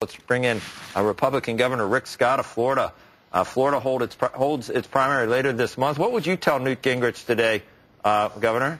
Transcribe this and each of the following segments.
Let's bring in Republican Governor Rick Scott of Florida. Florida holds its primary later this month. What would you tell Newt Gingrich today, Governor?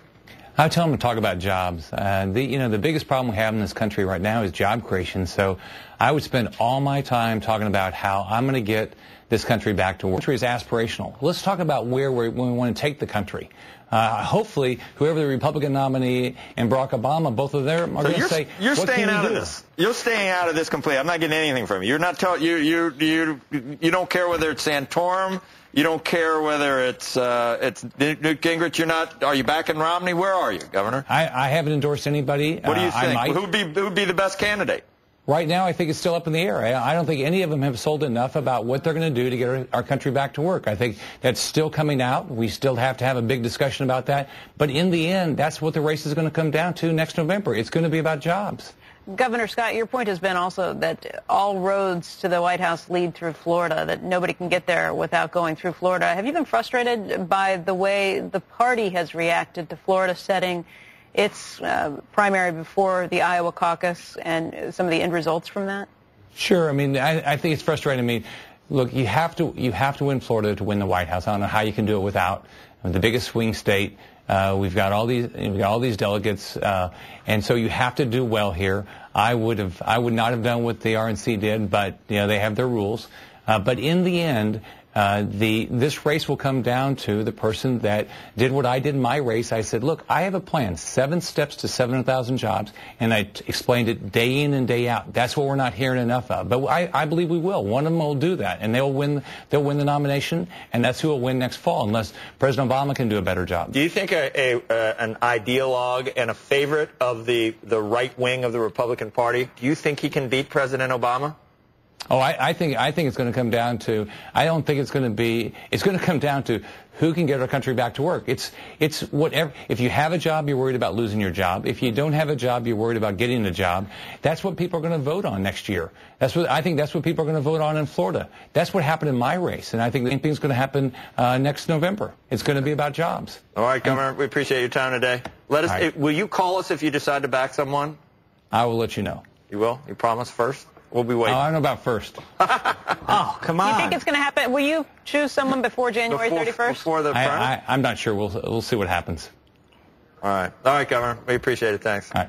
I tell him to talk about jobs. The biggest problem we have in this country right now is job creation. So I would spend all my time talking about how I'm going to get this country back to work. The country is aspirational. Let's talk about where we want to take the country. Hopefully, whoever the Republican nominee and Barack Obama, both of them are going to say, "You're staying out of this. You're staying out of this completely. I'm not getting anything from you. You're not you don't care whether it's Santorum. You don't care whether it's Newt Gingrich. You're not. Are you backing Romney? Where are you, Governor? I haven't endorsed anybody. What do you think? Who would be the best candidate? Right now, I think it's still up in the air. I don't think any of them have sold enough about what they're going to do to get our country back to work. I think that's still coming out. We still have to have a big discussion about that. But in the end, that's what the race is going to come down to next November. It's going to be about jobs. Governor Scott, your point has been also that all roads to the White House lead through Florida, that nobody can get there without going through Florida. Have you been frustrated by the way the party has reacted to Florida setting its primary before the Iowa caucus and some of the end results from that? Sure. I mean, I think it's frustrating. I mean, look, you have to win Florida to win the White House. I don't know how you can do it without the biggest swing state. We've got all these delegates, and so you have to do well here. I would not have done what the RNC did, but they have their rules. But in the end, this race will come down to the person that did what I did in my race. I said, look, I have a plan, 7 steps to 700,000 jobs, and I explained it day in and day out. That's what we're not hearing enough of. But I believe we will. One of them will do that, and they'll win the nomination, and that's who will win next fall, unless President Obama can do a better job. Do you think an ideologue and a favorite of the right wing of the Republican Party, do you think he can beat President Obama? Oh, I think it's going to come down to, I don't think it's going to come down to who can get our country back to work. It's whatever. If you have a job, you're worried about losing your job. If you don't have a job, you're worried about getting a job. That's what people are going to vote on next year. I think that's what people are going to vote on in Florida. That's what happened in my race, and I think the same thing's going to happen next November. It's going to be about jobs. All right, Governor, we appreciate your time today. Will you call us if you decide to back someone? I will let you know. You will? You promise first? We'll be waiting. Oh, I don't know about first. Oh, come on. You think it's going to happen? Will you choose someone before January 31st? Before the primary? I'm not sure. We'll see what happens. All right, Governor. We appreciate it. Thanks. All right.